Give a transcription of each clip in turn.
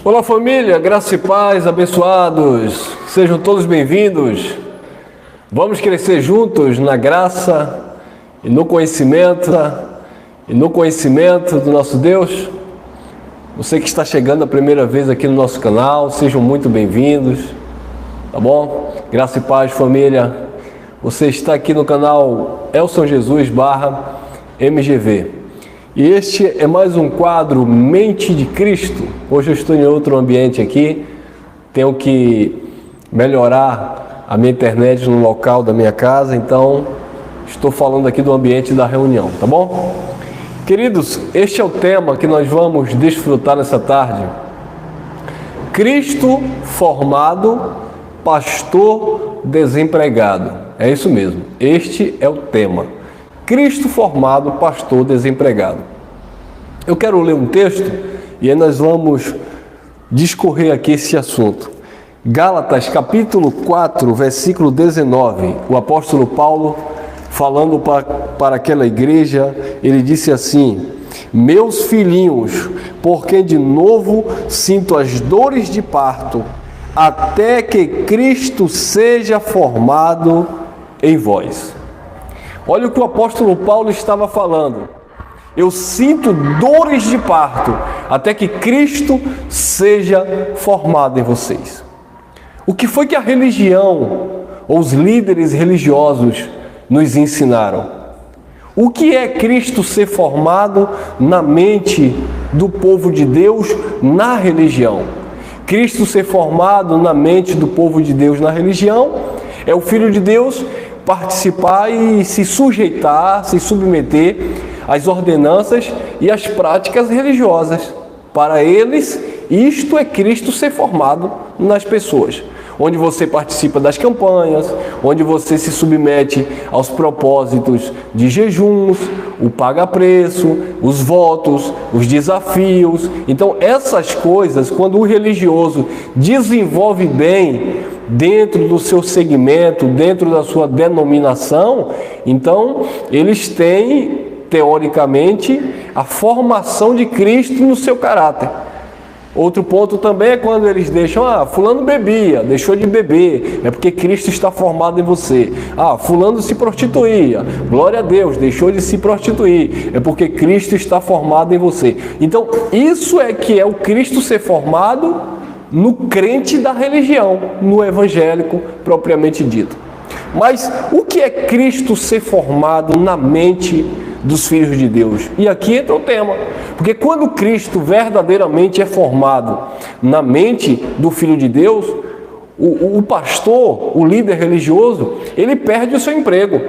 Olá família, graça e paz, abençoados, sejam todos bem-vindos. Vamos crescer juntos na graça e no conhecimento do nosso Deus. Você que está chegando a primeira vez aqui no nosso canal, sejam muito bem-vindos, tá bom? Graça e paz família, você está aqui no canal Elson Jesus /MGV. E este é mais um quadro Mente de Cristo. Hoje eu estou em outro ambiente aqui, tenho que melhorar a minha internet no local da minha casa, então estou falando aqui do ambiente da reunião, tá bom? Queridos, este é o tema que nós vamos desfrutar nessa tarde. Cristo formado, pastor desempregado. É isso mesmo, este é o tema. Cristo formado, pastor desempregado. Eu quero ler um texto e aí nós vamos discorrer aqui esse assunto. Gálatas capítulo 4, versículo 19. O apóstolo Paulo, falando para aquela igreja, ele disse assim: meus filhinhos, por quem de novo sinto as dores de parto, até que Cristo seja formado em vós. Olha o que o apóstolo Paulo estava falando. Eu sinto dores de parto até que Cristo seja formado em vocês. O que foi que a religião ou os líderes religiosos nos ensinaram? O que é Cristo ser formado na mente do povo de Deus na religião? Cristo ser formado na mente do povo de Deus na religião é o Filho de Deus participar e se sujeitar, se submeter às ordenanças e às práticas religiosas. Para eles, isto é Cristo ser formado nas pessoas. Onde você participa das campanhas, onde você se submete aos propósitos de jejuns, o paga-preço, os votos, os desafios. Então, essas coisas, quando o religioso desenvolve bem dentro do seu segmento, dentro da sua denominação, então eles têm, teoricamente, a formação de Cristo no seu caráter. Outro ponto também é quando eles deixam, fulano bebia, deixou de beber, é porque Cristo está formado em você. Fulano se prostituía, glória a Deus, deixou de se prostituir, é porque Cristo está formado em você. Então, isso é que é o Cristo ser formado no crente da religião, no evangélico propriamente dito. Mas o que é Cristo ser formado na mente dos filhos de Deus? E aqui entra o tema, porque quando Cristo verdadeiramente é formado na mente do Filho de Deus, o pastor, o líder religioso, ele perde o seu emprego.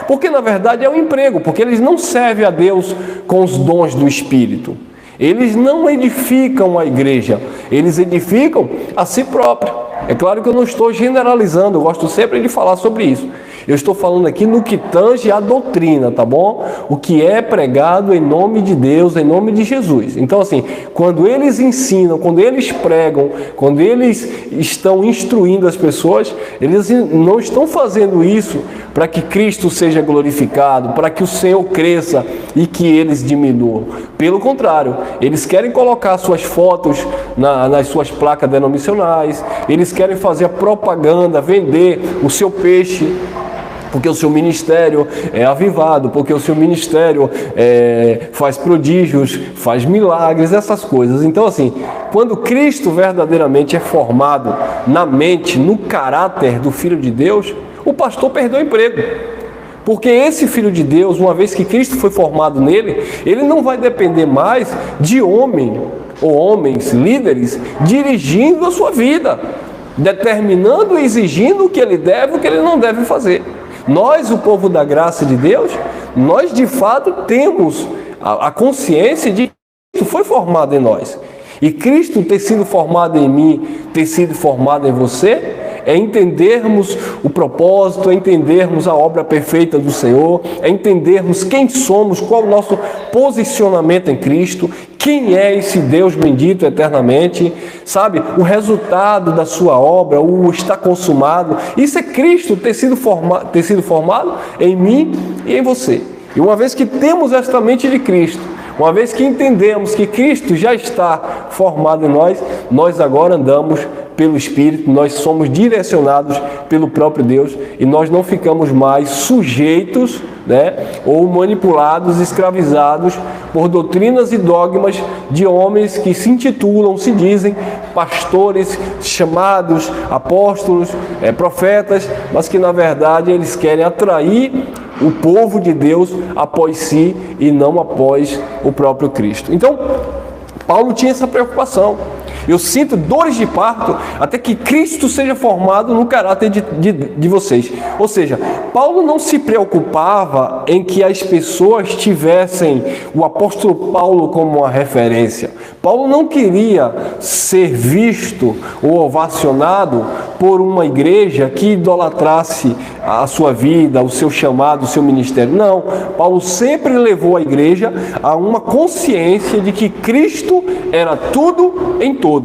Porque na verdade é um emprego, porque eles não servem a Deus com os dons do Espírito. Eles não edificam a igreja, eles edificam a si próprio. É claro que eu não estou generalizando, eu gosto sempre de falar sobre isso. Eu estou falando aqui no que tange a doutrina, tá bom? O que é pregado em nome de Deus, em nome de Jesus. Então assim, quando eles ensinam, quando eles pregam, quando eles estão instruindo as pessoas, eles não estão fazendo isso para que Cristo seja glorificado, para que o Senhor cresça e que eles diminuam. Pelo contrário, eles querem colocar suas fotos nas suas placas denominacionais, eles querem fazer a propaganda, vender o seu peixe, porque o seu ministério é avivado, porque o seu ministério faz prodígios, faz milagres, essas coisas. Então assim, quando Cristo verdadeiramente é formado na mente, no caráter do Filho de Deus, o pastor perdeu o emprego. Porque esse Filho de Deus, uma vez que Cristo foi formado nele, ele não vai depender mais de homem ou homens, líderes, dirigindo a sua vida, determinando e exigindo o que ele deve e o que ele não deve fazer. Nós, o povo da graça de Deus, nós de fato temos a consciência de que Cristo foi formado em nós. E Cristo ter sido formado em mim, ter sido formado em você, é entendermos o propósito, é entendermos a obra perfeita do Senhor, é entendermos quem somos, qual o nosso posicionamento em Cristo, quem é esse Deus bendito eternamente, sabe? O resultado da sua obra, o está consumado. Isso é Cristo ter sido formado em mim e em você. E uma vez que temos esta mente de Cristo, uma vez que entendemos que Cristo já está formado em nós, nós agora andamos pelo Espírito, nós somos direcionados pelo próprio Deus e nós não ficamos mais sujeitos, ou manipulados, escravizados por doutrinas e dogmas de homens que se intitulam, se dizem pastores, chamados apóstolos, profetas, mas que na verdade eles querem atrair o povo de Deus após si e não após o próprio Cristo. Então, Paulo tinha essa preocupação. Eu sinto dores de parto até que Cristo seja formado no caráter de vocês. Ou seja, Paulo não se preocupava em que as pessoas tivessem o apóstolo Paulo como uma referência. Paulo não queria ser visto ou ovacionado por uma igreja que idolatrasse a sua vida, o seu chamado, o seu ministério. Não, Paulo sempre levou a igreja a uma consciência de que Cristo era tudo em todos.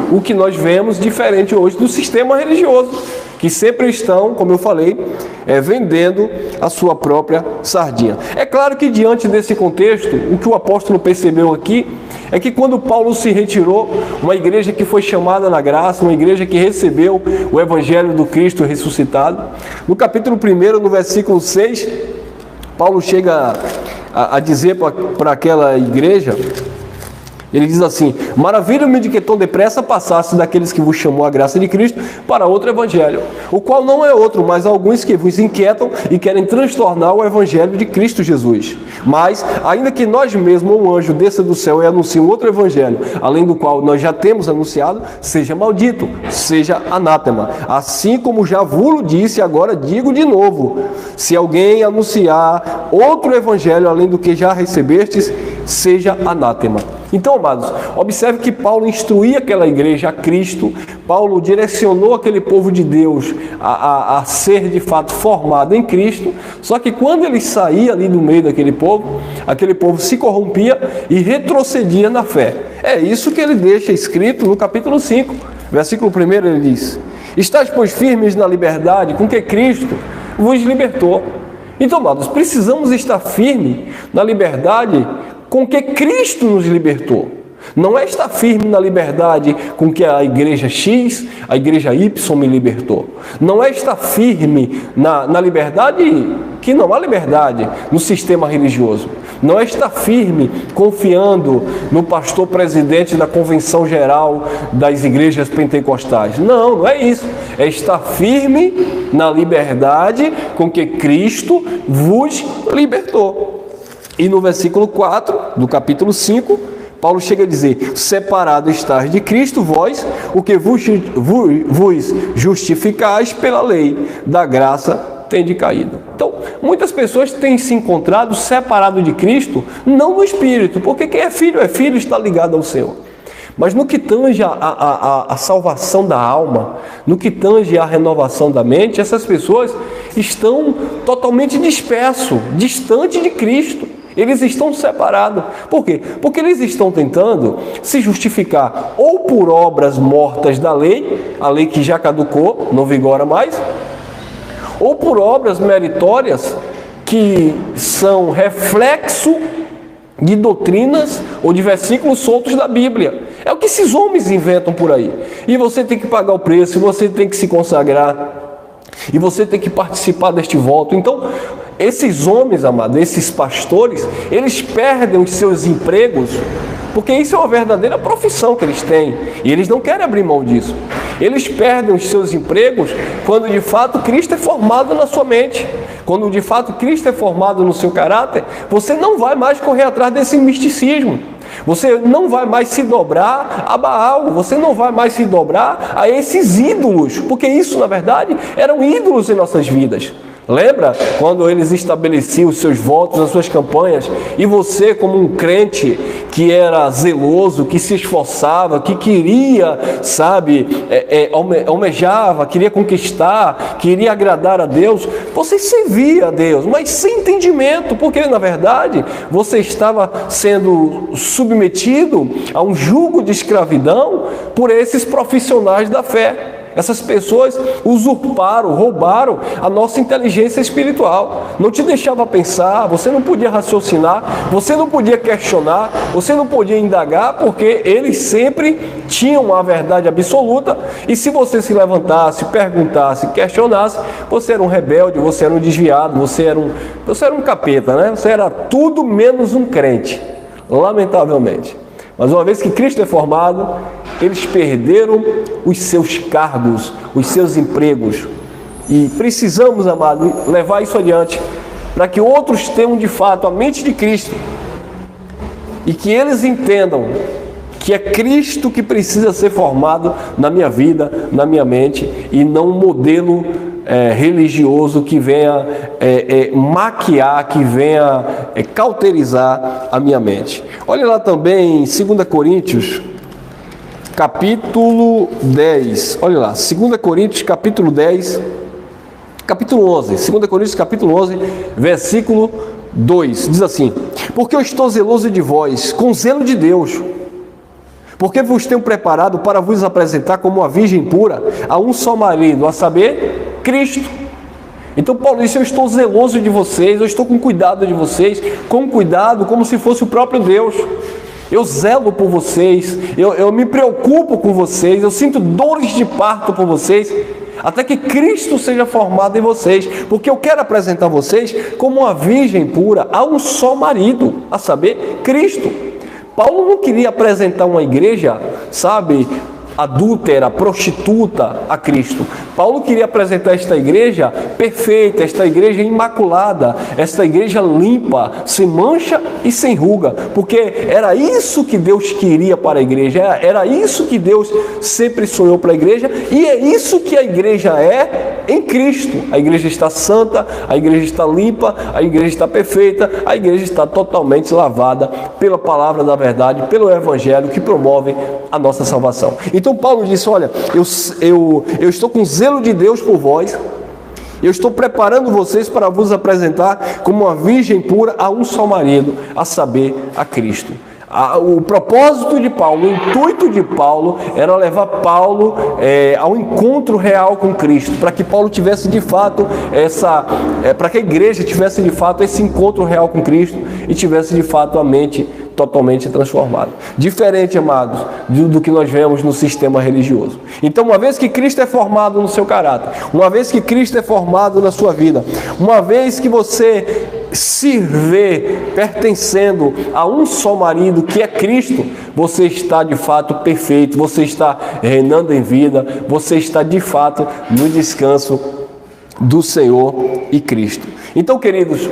O que nós vemos diferente hoje do sistema religioso, que sempre estão, como eu falei, vendendo a sua própria sardinha. É claro que diante desse contexto, o que o apóstolo percebeu aqui é que quando Paulo se retirou, uma igreja que foi chamada na graça, uma igreja que recebeu o evangelho do Cristo ressuscitado, no capítulo 1, no versículo 6, Paulo chega a dizer para aquela igreja, ele diz assim: maravilho-me de que tão depressa passasse daqueles que vos chamou a graça de Cristo para outro evangelho, o qual não é outro, mas alguns que vos inquietam e querem transtornar o evangelho de Cristo Jesus. Mas, ainda que nós mesmos, ou um anjo desça do céu e anuncie um outro evangelho, além do qual nós já temos anunciado, seja maldito, seja anátema. Assim como já vos disse, agora digo de novo: se alguém anunciar outro evangelho além do que já recebestes, seja anátema. Então, amados, observe que Paulo instruía aquela igreja a Cristo. Paulo direcionou aquele povo de Deus a ser de fato formado em Cristo. Só que quando ele saía ali do meio daquele povo se corrompia e retrocedia na fé. É isso que ele deixa escrito no capítulo 5, versículo 1, ele diz: estáis, pois, firmes na liberdade com que Cristo vos libertou. Então, amados, precisamos estar firmes na liberdade com que Cristo nos libertou. Não é estar firme na liberdade com que a igreja X, a igreja Y me libertou. Não é estar firme na liberdade, que não há liberdade no sistema religioso. Não é estar firme confiando no pastor presidente da convenção geral das igrejas pentecostais. Não, não é isso. É estar firme na liberdade com que Cristo vos libertou. E no versículo 4 do capítulo 5, Paulo chega a dizer: separado estáis de Cristo vós, o que vos justificais pela lei, da graça tende caído. Então, muitas pessoas têm se encontrado separado de Cristo, não no Espírito, porque quem é filho, está ligado ao Senhor. Mas no que tange a salvação da alma, no que tange a renovação da mente, essas pessoas estão totalmente dispersos, distante de Cristo. Eles estão separados. Por quê? Porque eles estão tentando se justificar ou por obras mortas da lei, a lei que já caducou, não vigora mais, ou por obras meritórias que são reflexo de doutrinas ou de versículos soltos da Bíblia. É o que esses homens inventam por aí. E você tem que pagar o preço, você tem que se consagrar, e você tem que participar deste voto. Então, esses homens, amados, esses pastores, eles perdem os seus empregos, porque isso é uma verdadeira profissão que eles têm, e eles não querem abrir mão disso. Eles perdem os seus empregos quando de fato Cristo é formado na sua mente. Quando de fato Cristo é formado no seu caráter, você não vai mais correr atrás desse misticismo. Você não vai mais se dobrar a Baal, você não vai mais se dobrar a esses ídolos, porque isso, na verdade, eram ídolos em nossas vidas. Lembra quando eles estabeleciam os seus votos, as suas campanhas, e você, como um crente que era zeloso, que se esforçava, que queria, almejava, queria conquistar, queria agradar a Deus, você servia a Deus, mas sem entendimento, porque na verdade você estava sendo submetido a um jugo de escravidão por esses profissionais da fé. Essas pessoas usurparam, roubaram a nossa inteligência espiritual. Não te deixava pensar, você não podia raciocinar, você não podia questionar, você não podia indagar, porque eles sempre tinham a verdade absoluta. E se você se levantasse, perguntasse, questionasse, você era um rebelde, você era um desviado, você era um capeta, né? Você era tudo menos um crente, lamentavelmente. Mas uma vez que Cristo é formado, eles perderam os seus cargos, os seus empregos. E precisamos, amado, levar isso adiante, para que outros tenham de fato a mente de Cristo e que eles entendam que é Cristo que precisa ser formado na minha vida, na minha mente, e não um modelo religioso que venha maquiar, que venha cauterizar a minha mente. Olha lá também em 2 Coríntios, capítulo 10. Olha lá, 2 Coríntios, capítulo 10, capítulo 11. 2 Coríntios, capítulo 11, versículo 2. Diz assim: porque eu estou zeloso de vós, com zelo de Deus, porque vos tenho preparado para vos apresentar como uma virgem pura a um só marido, a saber, Cristo. Então Paulo disse: eu estou zeloso de vocês, eu estou com cuidado de vocês, com cuidado como se fosse o próprio Deus. Eu zelo por vocês, eu me preocupo com vocês, eu sinto dores de parto por vocês, até que Cristo seja formado em vocês, porque eu quero apresentar vocês como uma virgem pura a um só marido, a saber, Cristo. Paulo não queria apresentar uma igreja, sabe, adúltera, prostituta a Cristo. Paulo queria apresentar esta igreja perfeita, esta igreja imaculada, esta igreja limpa, sem mancha e sem ruga, porque era isso que Deus queria para a igreja, era isso que Deus sempre sonhou para a igreja, e é isso que a igreja é em Cristo. A igreja está santa, a igreja está limpa, a igreja está perfeita, a igreja está totalmente lavada pela palavra da verdade, pelo evangelho que promove a nossa salvação. Então Paulo disse: olha, eu estou com zelo de Deus por vós, eu estou preparando vocês para vos apresentar como uma virgem pura a um só marido, a saber, a Cristo. O propósito de Paulo, o intuito de Paulo era levar Paulo ao encontro real com Cristo, para que Paulo tivesse de fato para que a igreja tivesse de fato esse encontro real com Cristo e tivesse de fato a mente totalmente transformada. Diferente, amados, do que nós vemos no sistema religioso. Então, uma vez que Cristo é formado no seu caráter, uma vez que Cristo é formado na sua vida, uma vez que você se vê pertencendo a um só marido, que é Cristo, você está de fato perfeito, você está reinando em vida, você está de fato no descanso do Senhor e Cristo. Então, queridos,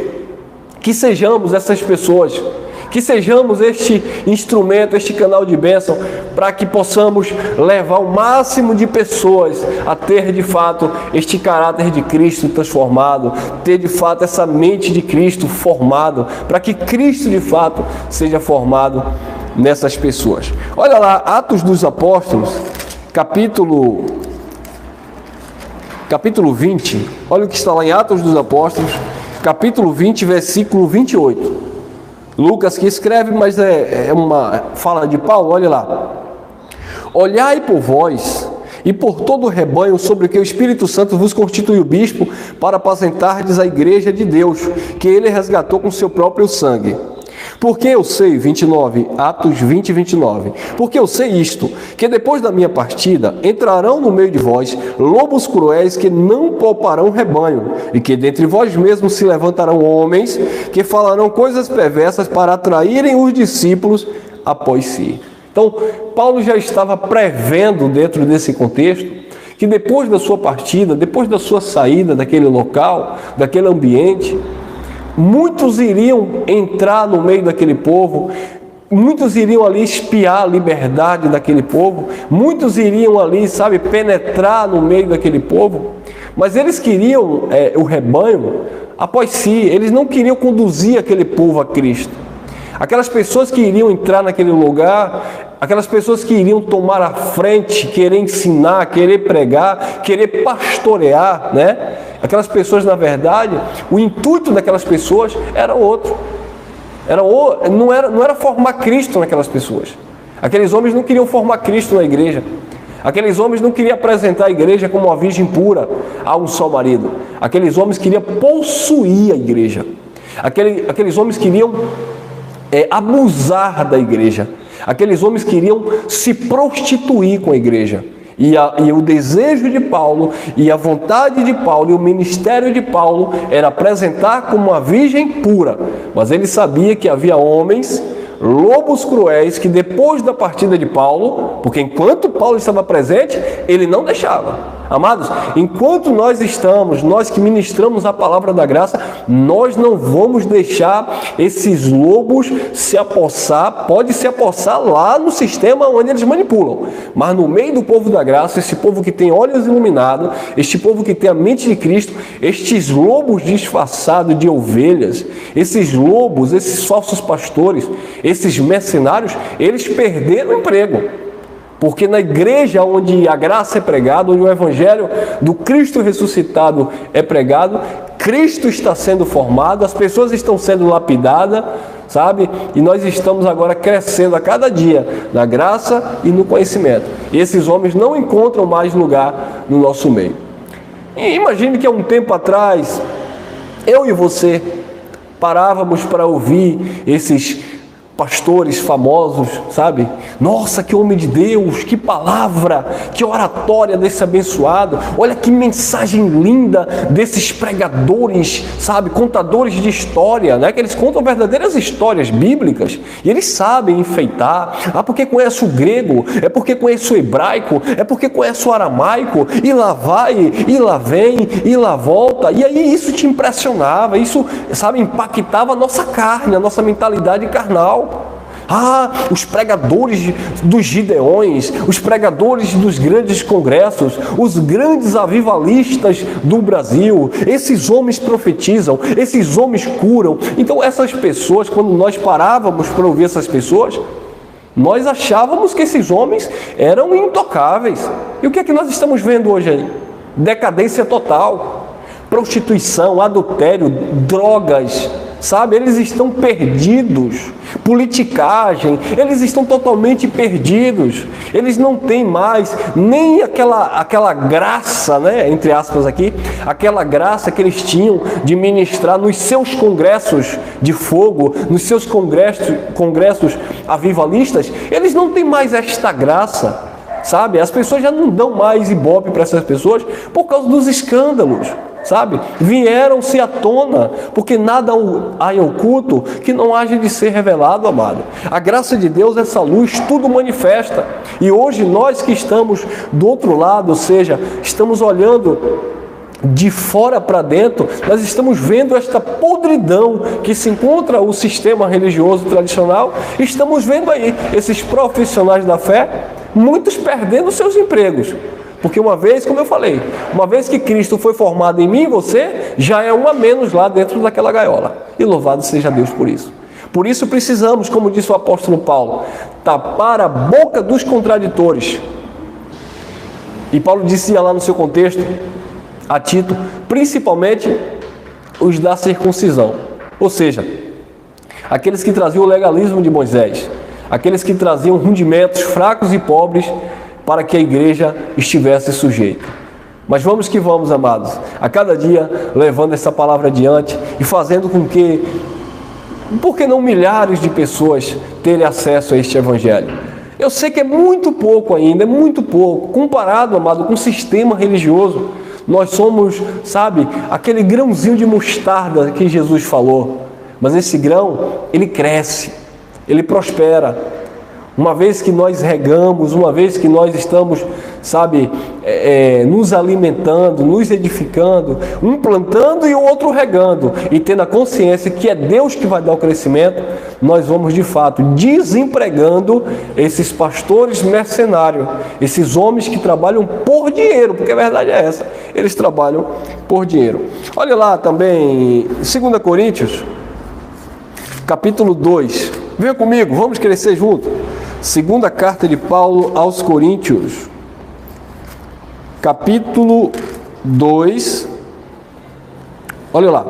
que sejamos essas pessoas, que sejamos este instrumento, este canal de bênção, para que possamos levar o máximo de pessoas a ter de fato este caráter de Cristo transformado, ter de fato essa mente de Cristo formado, para que Cristo de fato seja formado nessas pessoas. Olha lá, Atos dos Apóstolos, capítulo 20, olha o que está lá em Atos dos Apóstolos, capítulo 20, versículo 28. Lucas que escreve, mas é uma fala de Paulo. Olha lá: olhai por vós e por todo o rebanho sobre o que o Espírito Santo vos constituiu bispo, para apacentardes a igreja de Deus, que ele resgatou com seu próprio sangue. Porque eu sei, 29, Atos 20, 29, porque eu sei isto, que depois da minha partida entrarão no meio de vós lobos cruéis que não pouparão o rebanho, e que dentre vós mesmos se levantarão homens que falarão coisas perversas para atraírem os discípulos após si. Então, Paulo já estava prevendo dentro desse contexto que depois da sua partida, depois da sua saída daquele local, daquele ambiente, muitos iriam entrar no meio daquele povo, muitos iriam ali espiar a liberdade daquele povo, muitos iriam ali, sabe, penetrar no meio daquele povo, mas eles queriam o rebanho após si, eles não queriam conduzir aquele povo a Cristo. Aquelas pessoas que iriam entrar naquele lugar, aquelas pessoas que iriam tomar a frente, querer ensinar, querer pregar, querer pastorear, né? Aquelas pessoas, na verdade, o intuito daquelas pessoas era outro. Não era formar Cristo naquelas pessoas. Aqueles homens não queriam formar Cristo na igreja. Aqueles homens não queriam apresentar a igreja como uma virgem pura a um só marido. Aqueles homens queriam possuir a igreja. Aqueles homens queriam abusar da igreja. Aqueles homens queriam se prostituir com a igreja. E o desejo de Paulo, e a vontade de Paulo, e o ministério de Paulo era apresentar como uma virgem pura. Mas ele sabia que havia homens, lobos cruéis, que depois da partida de Paulo, porque enquanto Paulo estava presente, ele não deixava. Amados, enquanto nós que ministramos a palavra da graça, nós não vamos deixar esses lobos se apossar, pode se apossar lá no sistema onde eles manipulam, mas no meio do povo da graça, esse povo que tem olhos iluminados, este povo que tem a mente de Cristo, estes lobos disfarçados de ovelhas, esses lobos, esses falsos pastores, esses mercenários, eles perderam o emprego. Porque na igreja onde a graça é pregada, onde o evangelho do Cristo ressuscitado é pregado, Cristo está sendo formado, as pessoas estão sendo lapidadas, sabe? E nós estamos agora crescendo a cada dia na graça e no conhecimento. E esses homens não encontram mais lugar no nosso meio. E imagine que há um tempo atrás, eu e você parávamos para ouvir esses pastores famosos, sabe? Nossa, que homem de Deus, que palavra, que oratória desse abençoado. Olha que mensagem linda desses pregadores, sabe? Contadores de história, né? Que eles contam verdadeiras histórias bíblicas e eles sabem enfeitar. Ah, porque conhece o grego, é porque conhece o hebraico, é porque conhece o aramaico, e lá vai, e lá vem, e lá volta. E aí isso te impressionava, isso, sabe, impactava a nossa carne, a nossa mentalidade carnal. Ah, os pregadores dos Gideões, os pregadores dos grandes congressos, os grandes avivalistas do Brasil, esses homens profetizam, esses homens curam. Então essas pessoas, quando nós parávamos para ouvir essas pessoas, nós achávamos que esses homens eram intocáveis. E o que é que nós estamos vendo hoje aí? Decadência total, prostituição, adultério, drogas, sabe? Eles estão perdidos, politicagem, eles estão totalmente perdidos, eles não têm mais nem aquela graça, né, entre aspas aqui, aquela graça que eles tinham de ministrar nos seus congressos de fogo, nos seus congressos avivalistas. Eles não têm mais esta graça, sabe? As pessoas já não dão mais ibope para essas pessoas por causa dos escândalos, sabe? Vieram-se à tona, porque nada há em oculto que não haja de ser revelado, amado. A graça de Deus, essa luz, tudo manifesta. E hoje nós que estamos do outro lado, ou seja, estamos olhando de fora para dentro, nós estamos vendo esta podridão que se encontra o sistema religioso tradicional. Estamos vendo aí esses profissionais da fé, muitos perdendo seus empregos. Porque uma vez, como eu falei, uma vez que Cristo foi formado em mim e você, já é um a menos lá dentro daquela gaiola. E louvado seja Deus por isso. Por isso precisamos, como disse o apóstolo Paulo, tapar a boca dos contraditores. E Paulo dizia lá no seu contexto, a Tito, principalmente os da circuncisão. Ou seja, aqueles que traziam o legalismo de Moisés, aqueles que traziam rudimentos fracos e pobres, para que a igreja estivesse sujeita. Mas vamos que vamos, amados, a cada dia levando essa palavra adiante e fazendo com que, por que não milhares de pessoas terem acesso a este evangelho? Eu sei que é muito pouco ainda, é muito pouco, comparado, amado, com o sistema religioso. Nós somos, sabe, aquele grãozinho de mostarda que Jesus falou, mas esse grão, ele cresce, ele prospera. Uma vez que nós regamos, uma vez que nós estamos, sabe, nos alimentando, nos edificando, um plantando e o outro regando, e tendo a consciência que é Deus que vai dar o crescimento, nós vamos de fato desempregando esses pastores mercenários, esses homens que trabalham por dinheiro, porque a verdade é essa, eles trabalham por dinheiro. Olha lá também, 2 Coríntios, capítulo 2, venha comigo, vamos crescer junto. Segunda carta de Paulo aos Coríntios, capítulo 2, olha lá,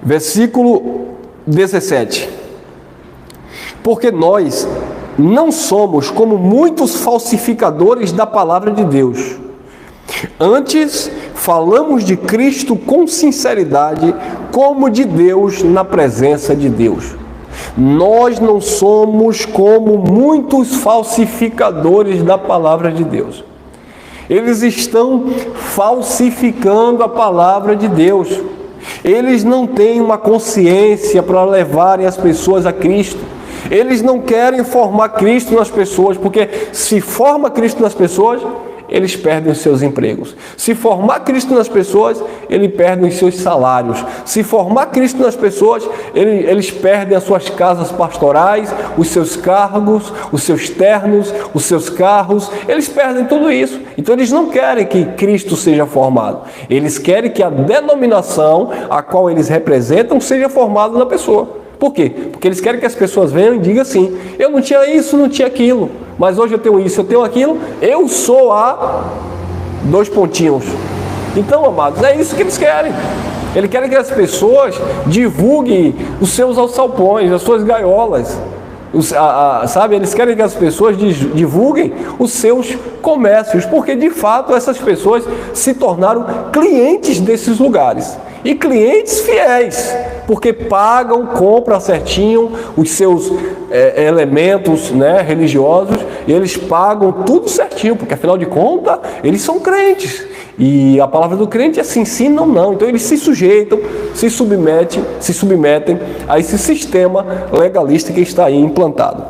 versículo 17. Porque nós não somos como muitos falsificadores da palavra de Deus. Antes, falamos de Cristo com sinceridade, como de Deus na presença de Deus. Nós não somos como muitos falsificadores da palavra de Deus. Eles estão falsificando a palavra de Deus. Eles não têm uma consciência para levarem as pessoas a Cristo. Eles não querem formar Cristo nas pessoas, porque se forma Cristo nas pessoas, eles perdem os seus empregos. Se formar Cristo nas pessoas, eles perdem os seus salários. Se formar Cristo nas pessoas, eles perdem as suas casas pastorais, os seus cargos, os seus ternos, os seus carros. Eles perdem tudo isso. Então eles não querem que Cristo seja formado. Eles querem que a denominação a qual eles representam seja formada na pessoa. Por quê? Porque eles querem que as pessoas venham e digam assim: eu não tinha isso, não tinha aquilo, mas hoje eu tenho isso, eu tenho aquilo, eu sou a... dois pontinhos. Então, amados, é isso que eles querem. Eles querem que as pessoas divulguem os seus alçapões, as suas gaiolas. Sabe? Eles querem que as pessoas divulguem os seus comércios, porque de fato essas pessoas se tornaram clientes desses lugares. E clientes fiéis, porque pagam, compram certinho os seus elementos, né, religiosos, e eles pagam tudo certinho, porque afinal de contas, eles são crentes. E a palavra do crente é sim, sim, não, não. Então eles se sujeitam, se submetem a esse sistema legalista que está aí implantado.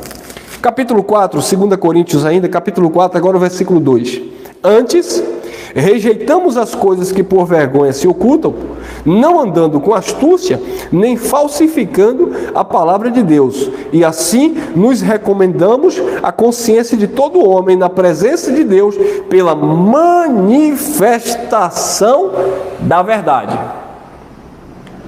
Capítulo 4, 2 Coríntios ainda, capítulo 4, agora o versículo 2. Antes, rejeitamos as coisas que por vergonha se ocultam, não andando com astúcia, nem falsificando a palavra de Deus. E assim nos recomendamos a consciência de todo homem na presença de Deus pela manifestação da verdade.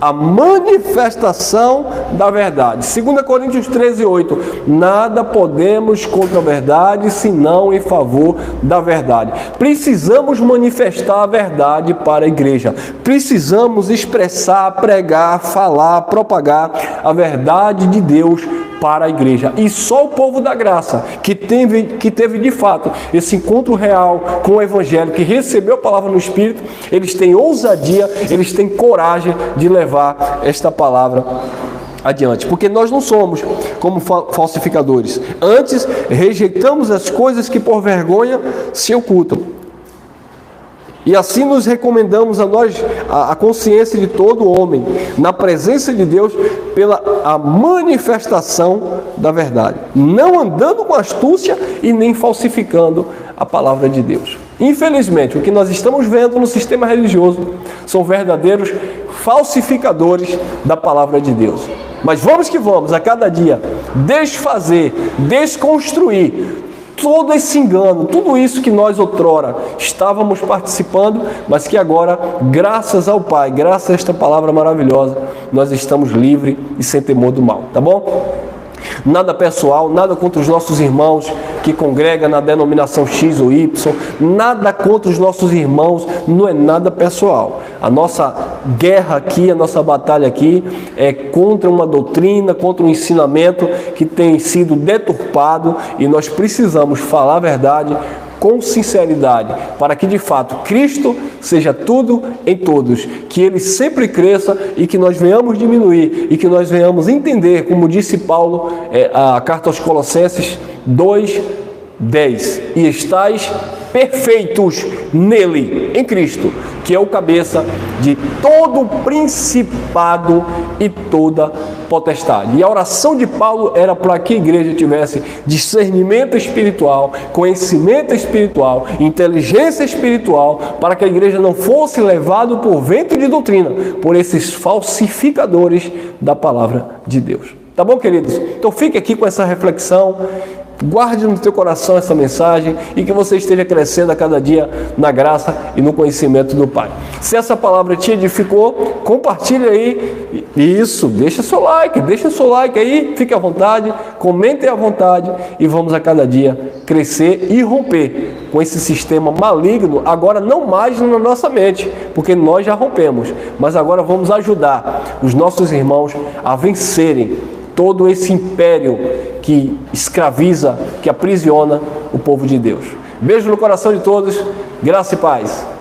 A manifestação da verdade. 2 Coríntios 13, 8. Nada podemos contra a verdade, senão em favor da verdade. Precisamos manifestar a verdade para a igreja. Precisamos expressar, pregar, falar, propagar a verdade de Deus para a igreja. E só o povo da graça, que teve de fato esse encontro real com o Evangelho, que recebeu a palavra no Espírito, eles têm ousadia, eles têm coragem de levar esta palavra adiante, porque nós não somos como falsificadores. Antes, rejeitamos as coisas que por vergonha se ocultam. E assim nos recomendamos a nós, a consciência de todo homem, na presença de Deus, pela a manifestação da verdade, não andando com astúcia e nem falsificando a palavra de Deus. Infelizmente, o que nós estamos vendo no sistema religioso são verdadeiros falsificadores da palavra de Deus. Mas vamos que vamos, a cada dia, desfazer, desconstruir todo esse engano, tudo isso que nós outrora estávamos participando, mas que agora, graças ao Pai, graças a esta palavra maravilhosa, nós estamos livres e sem temor do mal, tá bom? Nada pessoal, nada contra os nossos irmãos que congregam na denominação X ou Y, nada contra os nossos irmãos, não é nada pessoal. A nossa guerra aqui, a nossa batalha aqui é contra uma doutrina, contra um ensinamento que tem sido deturpado, e nós precisamos falar a verdade com sinceridade, para que de fato Cristo seja tudo em todos, que Ele sempre cresça e que nós venhamos diminuir, e que nós venhamos entender, como disse Paulo, a carta aos Colossenses 2:10, e estais perfeitos nele, em Cristo, que é o cabeça de todo principado e toda potestade. E a oração de Paulo era para que a igreja tivesse discernimento espiritual, conhecimento espiritual, inteligência espiritual, para que a igreja não fosse levada por vento de doutrina, por esses falsificadores da palavra de Deus. Tá bom, queridos? Então fique aqui com essa reflexão. Guarde no teu coração essa mensagem e que você esteja crescendo a cada dia na graça e no conhecimento do Pai. Se essa palavra te edificou, compartilhe aí. Isso, deixa seu like aí, fique à vontade, comentem à vontade e vamos a cada dia crescer e romper com esse sistema maligno, agora não mais na nossa mente, porque nós já rompemos, mas agora vamos ajudar os nossos irmãos a vencerem todo esse império que escraviza, que aprisiona o povo de Deus. Beijo no coração de todos, graça e paz.